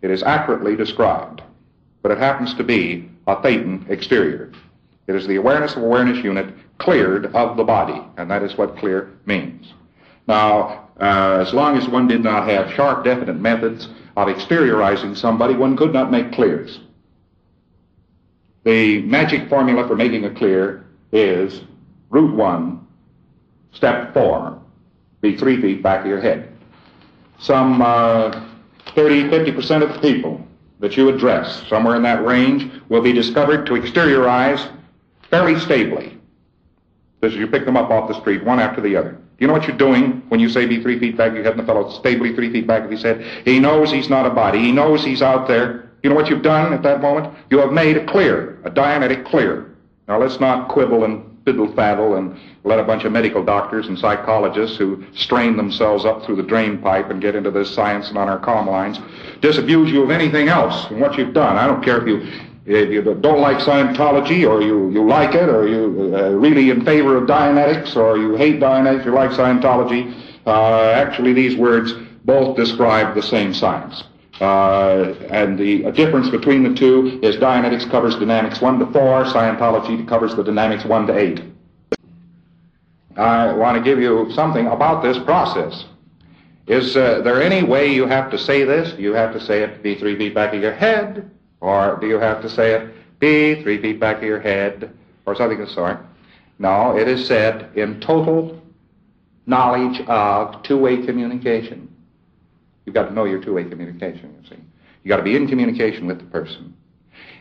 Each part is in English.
it is accurately described, but it happens to be a thetan exterior. It is the awareness of awareness unit cleared of the body, and that is what clear means. Now, as long as one did not have sharp, definite methods of exteriorizing somebody, one could not make clears. The magic formula for making a clear is root 1, step 4, be 3 feet back of your head. Some 30-50% of the people that you address, somewhere in that range, will be discovered to exteriorize fairly stably. As you pick them up off the street, one after the other. Do you know what you're doing when you say be 3 feet back of your head and the fellow stably 3 feet back of his head? He knows he's not a body. He knows he's out there. You know what you've done at that moment? You have made a clear, a Dianetic clear. Now let's not quibble and fiddle-faddle and let a bunch of medical doctors and psychologists who strain themselves up through the drain pipe and get into this science and on our comm lines disabuse you of anything else in what you've done. I don't care if you don't like Scientology, or you like it, or you're really in favor of Dianetics, or you hate Dianetics, you like Scientology. Actually, these words both describe the same science. And the difference between the two is Dianetics covers dynamics 1 to 4, Scientology covers the dynamics 1 to 8. I want to give you something about this process. Is there any way you have to say this? Do you have to say it be 3 feet back of your head? Or do you have to say it be 3 feet back of your head? Or something of the sort? No, it is said in total knowledge of two-way communication. You've got to know your two-way communication, you see. You've got to be in communication with the person.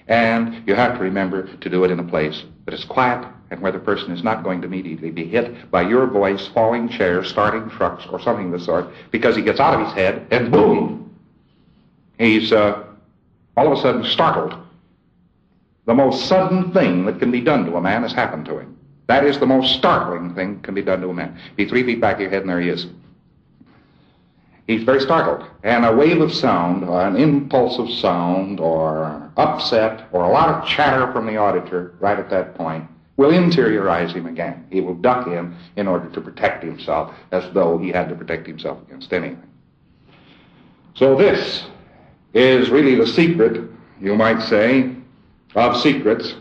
And you have to remember to do it in a place that is quiet and where the person is not going to immediately be hit by your voice, falling chairs, starting trucks, or something of the sort, because he gets out of his head and boom! He's all of a sudden startled. The most sudden thing that can be done to a man has happened to him. That is the most startling thing that can be done to a man. Be 3 feet back of your head and there he is. He's very startled, and a wave of sound, or an impulse of sound, or upset, or a lot of chatter from the auditor right at that point will interiorize him again. He will duck in order to protect himself, as though he had to protect himself against anything. So this is really the secret, you might say, of secrets,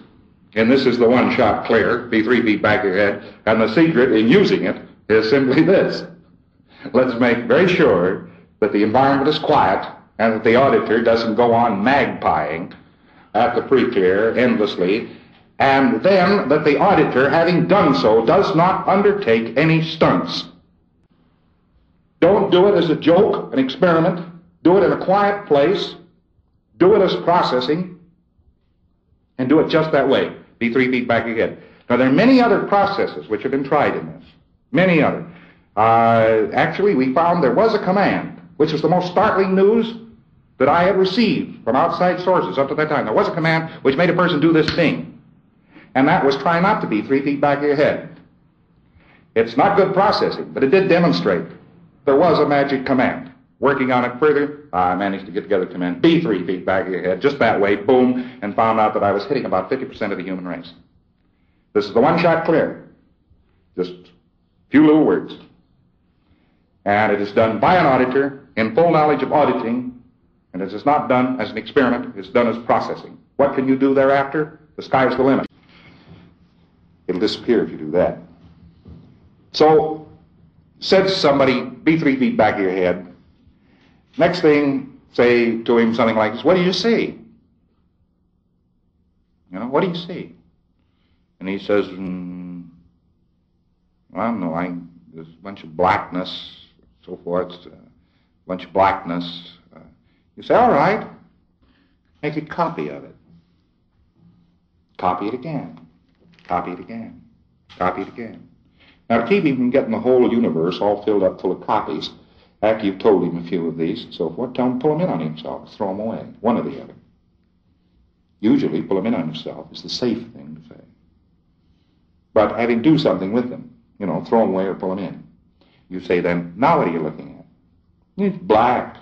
and this is the one-shot clear, be 3 feet back of your head, and the secret in using it is simply this. Let's make very sure that the environment is quiet and that the auditor doesn't go on magpieing at the pre-clear endlessly, and then that the auditor, having done so, does not undertake any stunts. Don't do it as a joke, an experiment. Do it in a quiet place. Do it as processing, and do it just that way. Be 3 feet back of your head. Now, there are many other processes which have been tried in this. Many others. Actually, we found there was a command, which was the most startling news that I had received from outside sources up to that time. There was a command which made a person do this thing, and that was try not to be 3 feet back of your head. It's not good processing, but it did demonstrate there was a magic command. Working on it further, I managed to get together a command, be 3 feet back of your head, just that way, boom, and found out that I was hitting about 50% of the human race. This is the one-shot clear. Just a few little words. And it is done by an auditor in full knowledge of auditing, and it is not done as an experiment, it's done as processing. What can you do thereafter? The sky's the limit. It'll disappear if you do that. So, said somebody, be 3 feet back of your head. Next thing, say to him something like this, what do you see? You know, what do you see? And he says, well, no, there's a bunch of blackness, so forth, a bunch of blackness. You say, all right, make a copy of it. Copy it again. Copy it again. Copy it again. Now, to keep him from getting the whole universe all filled up full of copies, after you've told him a few of these and so forth, tell him pull them in on himself, throw them away, one or the other. Usually, pull them in on yourself is the safe thing to say. But have him do something with them, you know, throw them away or pull them in. You say then, now what are you looking at? It's black.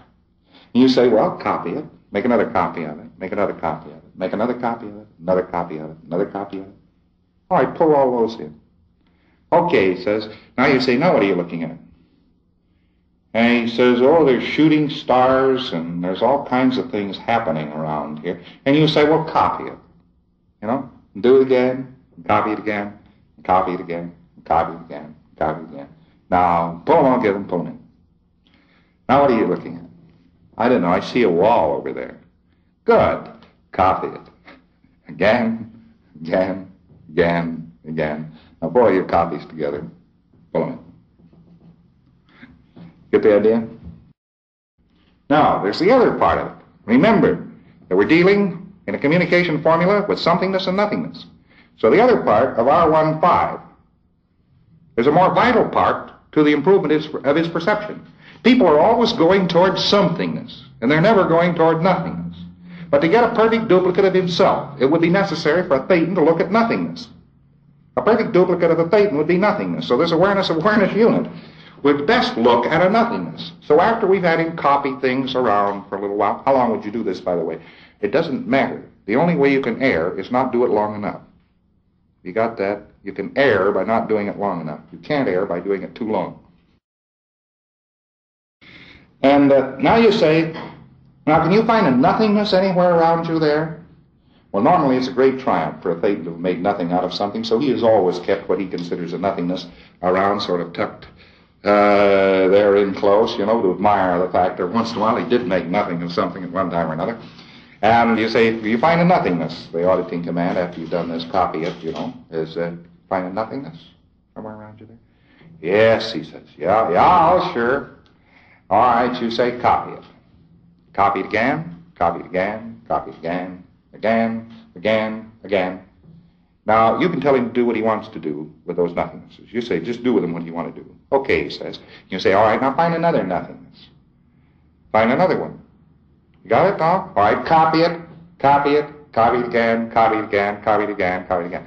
And you say, well, copy it, make another copy of it, make another copy of it, make another copy of it, another copy of it, another copy of it. All right, pull all those in. Okay, he says, now you say, now what are you looking at? And he says, oh, there's shooting stars and there's all kinds of things happening around here. And you say, well, copy it. You know, do it again, copy it again, copy it again, copy it again, copy it again. Now, pull on, get them pulling. Now, what are you looking at? I don't know, I see a wall over there. Good. Copy it. Again, again, again, again. Now, boil your copies together. Pull them in. Get the idea? Now, there's the other part of it. Remember that we're dealing in a communication formula with somethingness and nothingness. So the other part of R15 is a more vital part to the improvement of his perception. People are always going towards somethingness, and they're never going toward nothingness. But to get a perfect duplicate of himself, it would be necessary for a thetan to look at nothingness. A perfect duplicate of a thetan would be nothingness. So this awareness unit would best look at a nothingness. So after we've had him copy things around for a little while, how long would you do this, by the way? It doesn't matter. The only way you can err is not do it long enough. You got that? You can err by not doing it long enough. You can't err by doing it too long. And now you say, now can you find a nothingness anywhere around you there? Well, normally it's a great triumph for a thetan to have made nothing out of something, so he has always kept what he considers a nothingness around, sort of tucked there in close, you know, to admire the fact that once in a while he did make nothing of something at one time or another. And you say, you find a nothingness. The auditing command, after you've done this, copy it, you know, is find a nothingness somewhere around you there? Yes, he says. Yeah, sure. All right, you say copy it. Copy it again, copy it again, copy it again, again. Now, you can tell him to do what he wants to do with those nothingnesses. You say, just do with them what you want to do. Okay, he says. You say, all right, now find another nothingness. Find another one. You got it now? All right, copy it, copy it, copy it again, copy it again, copy it again, copy it again.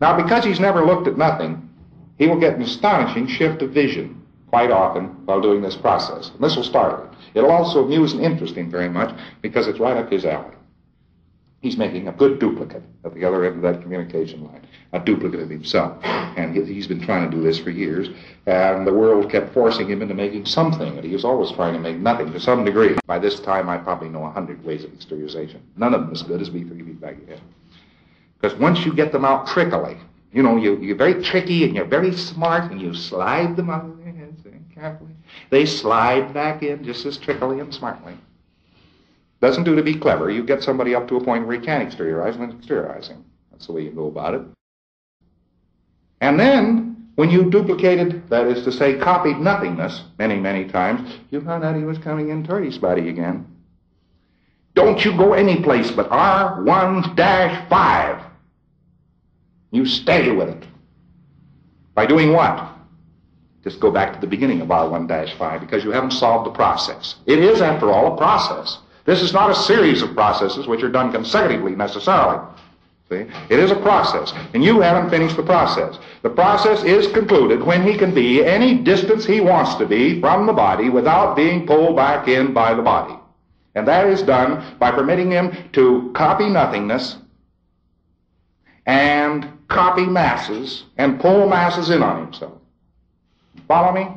Now, because he's never looked at nothing, he will get an astonishing shift of vision quite often while doing this process. And this will startle him. It'll also amuse and interest him very much because it's right up his alley. He's making a good duplicate at the other end of that communication line, a duplicate of himself. And he's been trying to do this for years, and the world kept forcing him into making something, and he was always trying to make nothing to some degree. By this time, I probably know 100 ways of exteriorization. None of them as good as me 3 feet back your head. Because once you get them out trickily, you know, you're very tricky and you're very smart, and you slide them out of their heads very carefully. They slide back in just as trickily and smartly. Doesn't do to be clever. You get somebody up to a point where he can exteriorize, and then exteriorizing. That's the way you go about it. And then, when you duplicated, that is to say, copied nothingness many, many times, you found out he was coming in toward his body again. Don't you go any place but R1-5. You stay with it. By doing what? Just go back to the beginning of R1-5, because you haven't solved the process. It is, after all, a process. This is not a series of processes which are done consecutively necessarily. See? It is a process, and you haven't finished the process. The process is concluded when he can be any distance he wants to be from the body without being pulled back in by the body. And that is done by permitting him to copy nothingness and copy masses and pull masses in on himself. Follow me?